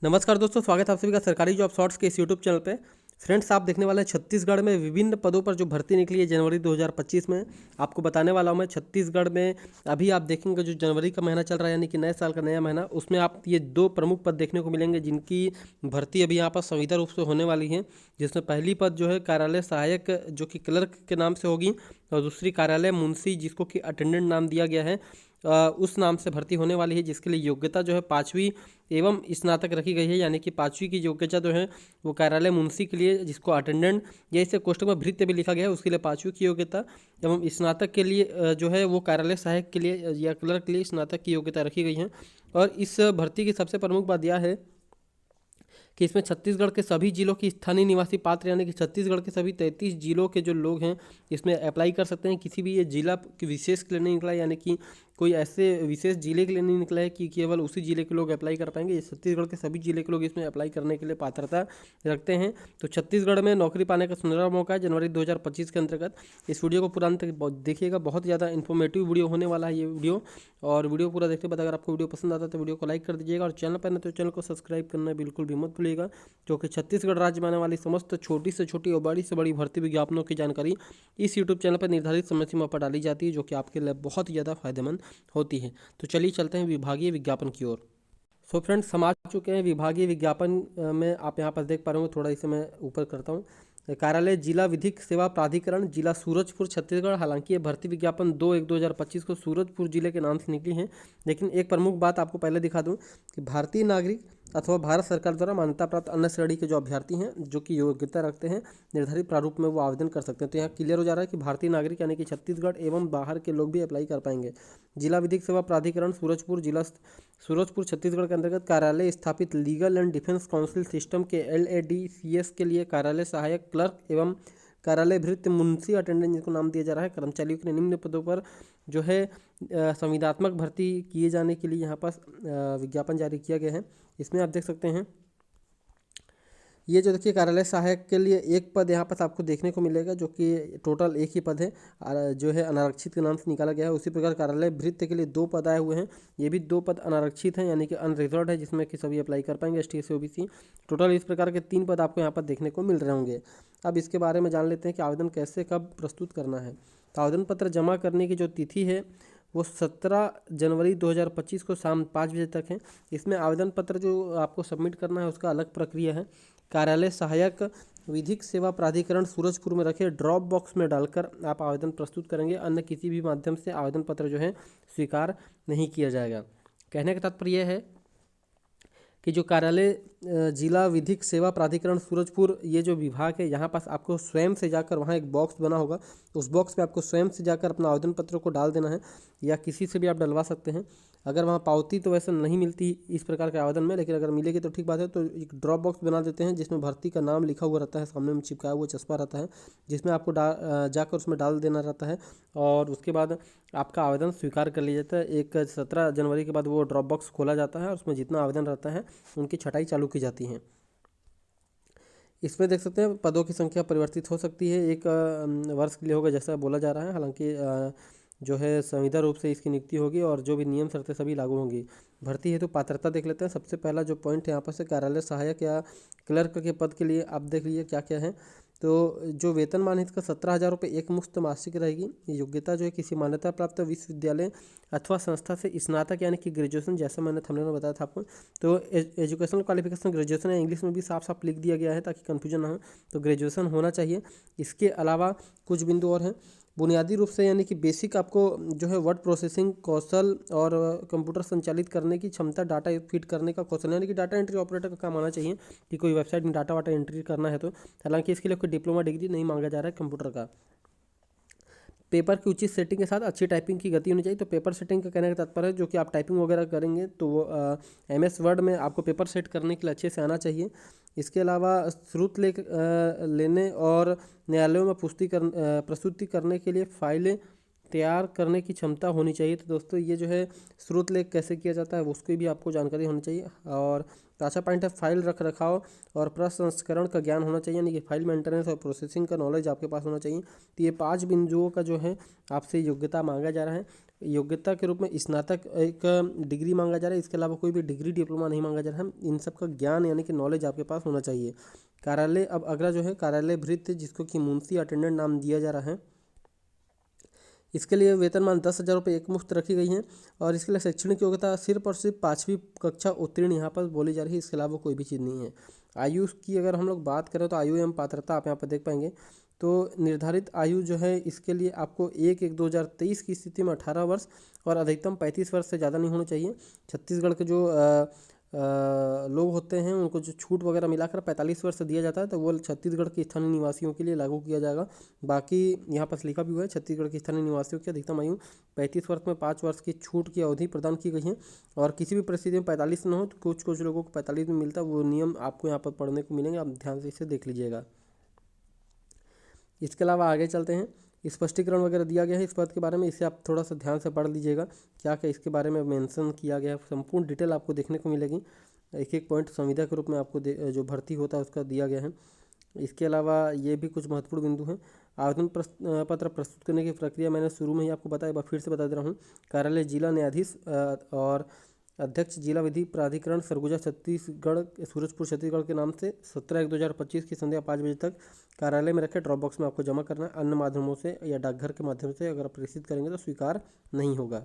नमस्कार दोस्तों, स्वागत है आप सभी का सरकारी जॉब शॉर्ट्स के इस यूट्यूब चैनल पे। फ्रेंड्स, आप देखने वाले हैं छत्तीसगढ़ में विभिन्न पदों पर जो भर्ती निकली है जनवरी 2025 में। आपको बताने वाला हूं मैं छत्तीसगढ़ में अभी आप देखेंगे जो जनवरी का महीना चल रहा है यानी कि नए साल का नया महीना, उसमें आप ये दो प्रमुख पद देखने को मिलेंगे जिनकी भर्ती अभी यहाँ पर संविदा रूप से होने वाली है। जिसमें पहली पद जो है कार्यालय सहायक जो कि क्लर्क के नाम से होगी, और दूसरी कार्यालय मुंशी जिसको कि अटेंडेंट नाम दिया गया है, उस नाम से भर्ती होने वाली है। जिसके लिए योग्यता जो है 5वीं एवं स्नातक रखी गई है, यानी कि 5वीं की योग्यता जो है वो कार्यालय मुंशी के लिए, जिसको अटेंडेंट या इसे कोष्टक में भृत्य भी लिखा गया है, उसके लिए 5वीं की योग्यता, एवं स्नातक के लिए जो है वो कार्यालय सहायक के लिए या क्लर्क के लिए स्नातक की योग्यता रखी गई है। और इस भर्ती की सबसे प्रमुख बात यह है कि इसमें छत्तीसगढ़ के सभी जिलों की स्थानीय निवासी पात्र यानी कि छत्तीसगढ़ के सभी 33 जिलों के जो लोग हैं इसमें अप्लाई कर सकते हैं। किसी भी ये जिला की विशेष के लिए नहीं निकला, यानी कि कोई ऐसे विशेष जिले के लिए नहीं निकला है कि केवल उसी जिले के लोग अप्लाई कर पाएंगे। ये छत्तीसगढ़ के सभी जिले के लोग इसमें अप्लाई करने के लिए पात्रता रखते हैं। तो छत्तीसगढ़ में नौकरी पाने का सुनहरा मौका है जनवरी 2025 के अंतर्गत। इस वीडियो को पूरा अंत तक देखिएगा, बहुत ज़्यादा इन्फॉर्मेटिव वीडियो होने वाला है ये वीडियो। और वीडियो पूरा देखते बाद अगर आपको वीडियो पसंद आता है तो वीडियो को लाइक कर दीजिएगा, और चैनल पर न तो चैनल को सब्सक्राइब करना बिल्कुल भी मत भूलिएगा, क्योंकि छत्तीसगढ़ राज्य में आने वाली समस्त छोटी से छोटी और बड़ी से बड़ी भर्ती विज्ञापनों की जानकारी इस यूट्यूब चैनल पर निर्धारित समय सीमा पर डाली जाती है, जो कि आपके लिए बहुत ही ज़्यादा फायदेमंद होती है। तो चलिए चलते हैं विभागीय विज्ञापन की ओर। सो फ्रेंड्स, हम आ चुके हैं विभागीय विज्ञापन में। आप यहाँ पर देख पा रहे होंगे, थोड़ा इसे मैं ऊपर करता हूँ। कार्यालय जिला विधिक सेवा प्राधिकरण जिला सूरजपुर छत्तीसगढ़। हालांकि ये भर्ती विज्ञापन 2/1/2025 को सूरजपुर जिले के नाम से निकली है। लेकिन एक प्रमुख बात आपको पहले दिखा दूं कि भारतीय नागरिक अथवा भारत सरकार द्वारा मान्यता प्राप्त अन्य श्रेणी के जो अभ्यर्थी हैं जो कि योग्यता रखते हैं निर्धारित प्रारूप में वो आवेदन कर सकते हैं। तो यहाँ क्लियर हो जा रहा है कि भारतीय नागरिक यानी कि छत्तीसगढ़ एवं बाहर के लोग भी अप्लाई कर पाएंगे। जिला विधिक सेवा प्राधिकरण सूरजपुर जिला सूरजपुर छत्तीसगढ़ के अंतर्गत कार्यालय स्थापित legal and defence council system के LADCS के लिए कार्यालय सहायक क्लर्क एवं कार्यालय भृत्य मुंशी अटेंडेंट जिसको नाम दिया जा रहा है कर्मचारियों के निम्न पदों पर जो है संविदात्मक भर्ती किए जाने के लिए यहाँ पर विज्ञापन जारी किया गया है। इसमें आप देख सकते हैं ये जो देखिए कार्यालय सहायक के लिए एक पद यहाँ पर आपको देखने को मिलेगा, जो कि टोटल एक ही पद है जो है अनारक्षित के नाम से निकाला गया है। उसी प्रकार कार्यालय भृत्य के लिए 2 पद आए हुए हैं, ये भी 2 पद अनारक्षित हैं यानी कि अनरिजर्व्ड है, जिसमें कि सभी अप्लाई कर पाएंगे ST SC OBC। टोटल इस प्रकार के 3 पद आपको यहाँ पर देखने को मिल रहे होंगे। अब इसके बारे में जान लेते हैं कि आवेदन कैसे कब प्रस्तुत करना है। तो आवेदन पत्र जमा करने की जो तिथि है वो 17 जनवरी 2025 को शाम 5 बजे तक है। इसमें आवेदन पत्र जो आपको सबमिट करना है उसका अलग प्रक्रिया है। कार्यालय सहायक विधिक सेवा प्राधिकरण सूरजपुर में रखे ड्रॉप बॉक्स में डालकर आप आवेदन प्रस्तुत करेंगे, अन्य किसी भी माध्यम से आवेदन पत्र जो है स्वीकार नहीं किया जाएगा। कहने का तात्पर्य यह है कि जो कार्यालय जिला विधिक सेवा प्राधिकरण सूरजपुर ये जो विभाग है, यहाँ पास आपको स्वयं से जाकर वहाँ एक बॉक्स बना होगा, उस बॉक्स पे आपको स्वयं से जाकर अपना आवेदन पत्र को डाल देना है, या किसी से भी आप डलवा सकते हैं। अगर वहाँ पावती तो वैसे नहीं मिलती इस प्रकार के आवेदन में, लेकिन अगर मिलेगी तो ठीक बात है। तो एक ड्रॉप बॉक्स बना देते हैं जिसमें भर्ती का नाम लिखा हुआ रहता है, सामने में चिपकाया हुआ चस्पा रहता है, जिसमें आपको जाकर उसमें डाल देना रहता है, और उसके बाद आपका आवेदन स्वीकार कर लिया जाता है। 17 जनवरी के बाद वो ड्रॉप बॉक्स खोला जाता है और उसमें जितना आवेदन रहता है उनकी छटाई चालू की जाती है। इसमें देख सकते हैं पदों की संख्या परिवर्तित हो सकती है, एक वर्ष के लिए होगा जैसा बोला जा रहा है। हालांकि जो है संविदा रूप से इसकी नियुक्ति होगी और जो भी नियम शर्तें सभी लागू होंगी। भर्ती हेतु पात्रता देख लेते हैं। सबसे पहला जो पॉइंट यहाँ पर से कार्यालय सहायक या क्लर्क के पद के लिए आप देख लीजिए क्या क्या है। तो जो वेतनमान है इसका 17,000 रुपये एक मुश्त मासिक रहेगी। योग्यता जो है किसी मान्यता प्राप्त विश्वविद्यालय अथवा संस्था से स्नातक यानी कि ग्रेजुएशन, जैसा मैंने थंबनेल में बताया था आपको। तो एजुकेशनल क्वालिफिकेशन ग्रेजुएशन है, इंग्लिश में भी साफ साफ लिख दिया गया है ताकि कन्फ्यूजन ना हो। तो ग्रेजुएशन होना चाहिए। इसके अलावा कुछ बिंदु और हैं। बुनियादी रूप से यानी कि बेसिक आपको जो है वर्ड प्रोसेसिंग कौशल और कंप्यूटर संचालित करने की क्षमता, डाटा फीड करने का कौशल यानी कि डाटा एंट्री ऑपरेटर का काम आना चाहिए कि कोई वेबसाइट में डाटा वाटा एंट्री करना है तो। हालांकि इसके लिए कोई डिप्लोमा डिग्री नहीं मांगा जा रहा है कंप्यूटर का। पेपर की उचित सेटिंग के साथ अच्छी टाइपिंग की गति होनी चाहिए। तो पेपर सेटिंग का कहने का तात्पर्य है जो कि आप टाइपिंग वगैरह करेंगे तो वो MS वर्ड में आपको पेपर सेट करने के लिए अच्छे से आना चाहिए। इसके अलावा श्रुत लेख लेने और न्यायालयों में प्रस्तुति करने के लिए फाइलें तैयार करने की क्षमता होनी चाहिए। तो दोस्तों ये जो है श्रुत लेख कैसे किया जाता है उसकी भी आपको जानकारी होनी चाहिए। और तो अच्छा पॉइंट है, फाइल रख रखाव और प्रसंस्करण का ज्ञान होना चाहिए, यानी कि फाइल मेंटेनेंस और प्रोसेसिंग का नॉलेज आपके पास होना चाहिए। तो ये 5 बिंदुओं का जो है आपसे योग्यता मांगा जा रहा है। योग्यता के रूप में स्नातक एक डिग्री मांगा जा रहा है, इसके अलावा कोई भी डिग्री डिप्लोमा नहीं मांगा जा रहा है। इन सब का ज्ञान यानी कि नॉलेज आपके पास होना चाहिए। कार्यालय, अब अगला जो है कार्यालय भृत्य, जिसको कि मुंशी अटेंडेंट नाम दिया जा रहा है, इसके लिए वेतनमान 10,000 रुपये एक मुफ्त रखी गई है। और इसके लिए शैक्षणिक योग्यता सिर्फ और सिर्फ 5वीं कक्षा उत्तीर्ण यहाँ पर बोली जा रही है, इसके अलावा कोई भी चीज़ नहीं है। आयु की अगर हम लोग बात करें तो आयु एवं पात्रता आप यहाँ पर देख पाएंगे। तो निर्धारित आयु जो है इसके लिए आपको 1/1/2023 की स्थिति में 18 वर्ष और अधिकतम 35 वर्ष से ज़्यादा नहीं होना चाहिए। छत्तीसगढ़ के जो लोग होते हैं उनको जो छूट वगैरह मिलाकर 45 वर्ष दिया जाता है, तो वो छत्तीसगढ़ के स्थानीय निवासियों के लिए लागू किया जाएगा। बाकी यहाँ पर लिखा भी हुआ है, छत्तीसगढ़ के स्थानीय निवासियों की अधिकतम आयु 35 वर्ष में 5 वर्ष की छूट की अवधि प्रदान की गई है। और किसी भी परिस्थिति में 45 न हो, तो कुछ कुछ लोगों को 45 में मिलता है, वो नियम आपको यहाँ पर पढ़ने को मिलेंगे, आप ध्यान से इसे देख लीजिएगा। इसके अलावा आगे चलते हैं, स्पष्टीकरण वगैरह दिया गया है इस पद के बारे में, इसे आप थोड़ा सा ध्यान से पढ़ लीजिएगा, क्या क्या इसके बारे में मेंशन किया गया है, संपूर्ण डिटेल आपको देखने को मिलेगी। एक एक पॉइंट संविदा के रूप में आपको जो भर्ती होता है उसका दिया गया है। इसके अलावा ये भी कुछ महत्वपूर्ण बिंदु हैं। आवेदन पत्र प्रस्तुत करने की प्रक्रिया मैंने शुरू में ही आपको बताया, फिर से बता दे रहा हूँ। कार्यालय जिला न्यायाधीश और अध्यक्ष जिला विधि प्राधिकरण सरगुजा छत्तीसगढ़ सूरजपुर छत्तीसगढ़ के नाम से 17/1/2025 की संध्या 5 बजे तक कार्यालय में रखे ड्रॉप बॉक्स में आपको जमा करना है। अन्य माध्यमों से या डाकघर के माध्यम से अगर आप प्रेषित करेंगे तो स्वीकार नहीं होगा।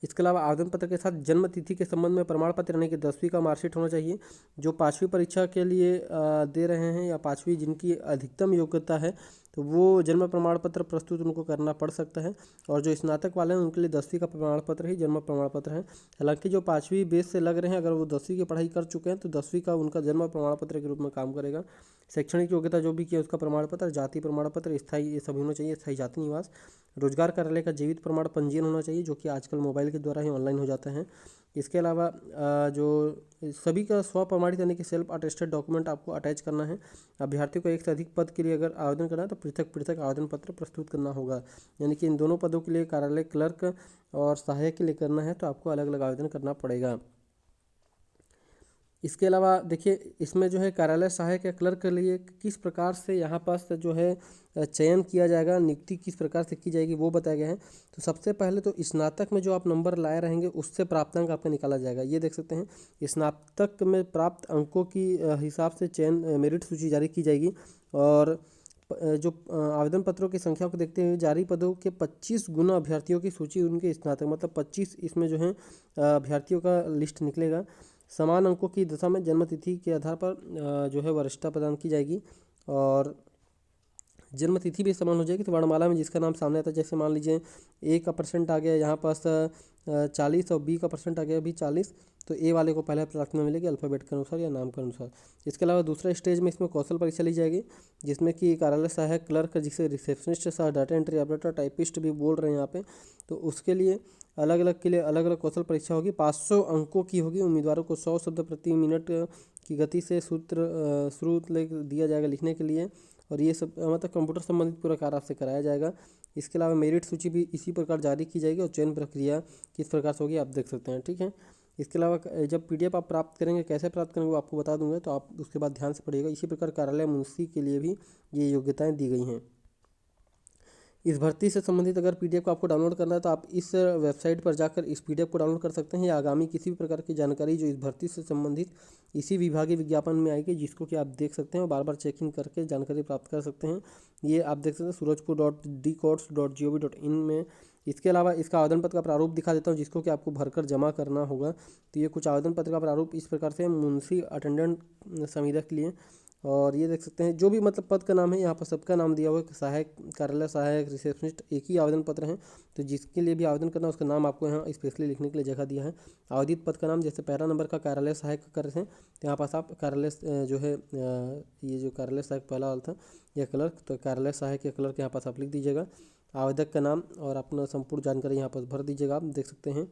इसके अलावा आवेदन पत्र के साथ जन्म तिथि के संबंध में प्रमाण पत्र यानी कि 10वीं का मार्कशीट होना चाहिए। जो 5वीं परीक्षा के लिए दे रहे हैं या 5वीं जिनकी अधिकतम योग्यता है, तो वो जन्म प्रमाण पत्र प्रस्तुत उनको करना पड़ सकता है। और जो स्नातक वाले हैं उनके लिए 10वीं का प्रमाण पत्र ही जन्म प्रमाण पत्र है। हालांकि जो 5वीं बेस से लग रहे हैं, अगर वो 10वीं की पढ़ाई कर चुके हैं तो 10वीं का उनका जन्म प्रमाण पत्र के रूप में काम करेगा। शैक्षणिक योग्यता जो भी किया उसका प्रमाण पत्र, जाति प्रमाण पत्र, स्थायी, ये सभी होना चाहिए, स्थायी जाति निवास। रोजगार कार्यालय का जीवित प्रमाण पंजीयन होना चाहिए, जो कि आजकल मोबाइल के द्वारा ही ऑनलाइन हो जाते हैं। इसके अलावा जो सभी का स्व प्रमाणित यानी कि सेल्फ अटेस्टेड डॉक्यूमेंट आपको अटैच करना है। अभ्यर्थी को एक से अधिक पद के लिए अगर आवेदन करना है तो पृथक पृथक आवेदन पत्र प्रस्तुत करना होगा, यानी कि इन दोनों पदों के लिए कार्यालय क्लर्क और सहायक के लिए करना है तो आपको अलग अलग आवेदन करना पड़ेगा। इसके अलावा देखिए, इसमें जो है कार्यालय सहायक या क्लर्क के लिए किस प्रकार से यहाँ पास जो है चयन किया जाएगा, नियुक्ति किस प्रकार से की जाएगी वो बताया गया है। तो सबसे पहले तो स्नातक में जो आप नंबर लाए रहेंगे उससे प्राप्तांक आपका निकाला जाएगा। ये देख सकते हैं, स्नातक में प्राप्त अंकों की हिसाब से चयन मेरिट सूची जारी की जाएगी। और जो आवेदन पत्रों की संख्या को देखते हुए जारी पदों के 25 गुना अभ्यर्थियों की सूची उनके स्नातक, मतलब 25 इसमें जो है अभ्यर्थियों का लिस्ट निकलेगा। समान अंकों की दशा में जन्म तिथि के आधार पर जो है वरिष्ठता प्रदान की जाएगी। और जन्म तिथि भी समान हो जाएगी। तो वर्णमाला में जिसका नाम सामने आता है, जैसे मान लीजिए ए का परसेंट आ गया यहाँ पास 40 और बी का परसेंट आ गया भी 40, तो ए वाले को पहले प्राथमिकता मिलेगी अल्फ़ाबेट के अनुसार या नाम के अनुसार। इसके अलावा दूसरा स्टेज में इसमें कौशल परीक्षा ली जाएगी, जिसमें कि कार्यालय सहायक क्लर्क, जिसे रिसेप्शनिस्ट सह डाटा एंट्री ऑपरेटर टाइपिस्ट भी बोल रहे हैं यहाँ पे, तो उसके लिए अलग अलग के लिए अलग अलग कौशल परीक्षा होगी। 500 अंकों की होगी। उम्मीदवारों को 100 शब्द प्रति मिनट की गति से श्रुत दिया जाएगा लिखने के लिए। और ये सब मतलब कंप्यूटर संबंधित पूरा कार्य आपसे कराया जाएगा। इसके अलावा मेरिट सूची भी इसी प्रकार जारी की जाएगी और चयन प्रक्रिया किस प्रकार से होगी आप देख सकते हैं, ठीक है। इसके अलावा जब PDF आप प्राप्त करेंगे, कैसे प्राप्त करेंगे वो आपको बता दूंगा, तो आप उसके बाद ध्यान से पढ़िएगा। इसी प्रकार कार्यालय मुंशी के लिए भी ये योग्यताएँ दी गई हैं। इस भर्ती से संबंधित अगर PDF को आपको डाउनलोड करना है तो आप इस वेबसाइट पर जाकर इस PDF को डाउनलोड कर सकते हैं, या आगामी किसी भी प्रकार की जानकारी जो इस भर्ती से संबंधित इसी विभागीय विज्ञापन में आएगी, जिसको कि आप देख सकते हैं और बार बार चेकिंग करके जानकारी प्राप्त कर सकते हैं। ये आप देख सकते हैं surajpur.dcots.gov.in में। इसके अलावा इसका आवेदन पत्र का प्रारूप दिखा देता हूँ, जिसको कि आपको भरकर जमा करना होगा। तो ये कुछ आवेदन पत्र का प्रारूप इस प्रकार से मुंशी अटेंडेंट संविदा के लिए। और ये देख सकते हैं जो भी मतलब पद का नाम है यहाँ पर सबका नाम दिया हुआ है, सहायक, कार्यालय सहायक, रिसेप्शनिस्ट, एक ही आवेदन पत्र है। तो जिसके लिए भी आवेदन करना है उसका नाम आपको यहाँ स्पेशली लिखने के लिए जगह दिया है। आवेदित पद का नाम, जैसे पहला नंबर का कार्यालय सहायक कर रहे हैं तो यहाँ पास आप कार्यालय जो है ये जो कार्यालय सहायक पहला वाला था या क्लर्क, तो कार्यालय सहायक या क्लर्क यहाँ पास आप लिख दीजिएगा। आवेदक का नाम और अपना संपूर्ण जानकारी यहाँ पर भर दीजिएगा। आप देख सकते हैं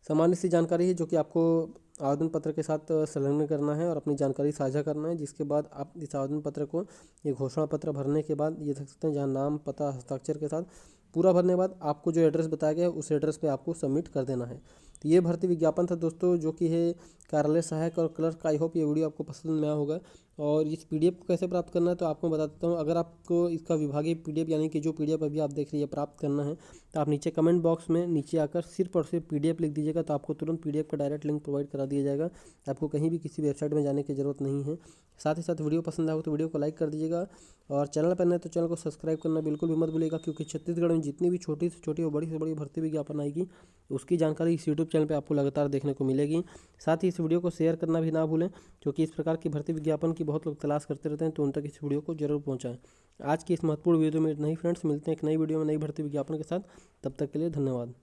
सामान्य सी जानकारी है जो कि आपको आवेदन पत्र के साथ संलग्न करना है और अपनी जानकारी साझा करना है। जिसके बाद आप इस आवेदन पत्र को, ये घोषणा पत्र भरने के बाद ये देख सकते हैं जहाँ नाम, पता, हस्ताक्षर के साथ पूरा भरने के बाद आपको जो एड्रेस बताया गया है उस एड्रेस पे आपको सबमिट कर देना है। तो ये भर्ती विज्ञापन था दोस्तों, जो कि है कार्यालय सहायक और क्लर्क का। आई होप ये वीडियो आपको पसंद में आया होगा। और इस पीडीएफ को कैसे प्राप्त करना है तो आपको बता देता हूँ। अगर आपको इसका विभागीय पीडीएफ यानी कि जो पीडीएफ अभी आप देख रही है प्राप्त करना है, तो आप नीचे कमेंट बॉक्स में नीचे आकर सिर्फ और सिर्फ पीडीएफ लिख दीजिएगा, तो आपको तुरंत पीडीएफ का डायरेक्ट लिंक प्रोवाइड करा दिया जाएगा। आपको कहीं भी किसी वेबसाइट में जाने की ज़रूरत नहीं है। साथ ही साथ वीडियो पसंद आए तो वीडियो को लाइक कर दीजिएगा, और चैनल पर नए तो चैनल को सब्सक्राइब करना बिल्कुल भी मत भूलिएगा, क्योंकि छत्तीसगढ़ में जितनी भी छोटी से छोटी और बड़ी से बड़ी भर्ती विज्ञापन आएगी उसकी जानकारी इस यूट्यूब चैनल पे आपको लगातार देखने को मिलेगी। साथ ही इस वीडियो को शेयर करना भी ना भूलें, क्योंकि इस प्रकार की भर्ती विज्ञापन की बहुत लोग तलाश करते रहते हैं, तो उन तक इस वीडियो को जरूर पहुँचाएं। आज की इस महत्वपूर्ण वीडियो में इतना ही फ्रेंड्स, मिलते हैं एक नई वीडियो में नई भर्ती विज्ञापन के साथ। तब तक के लिए धन्यवाद।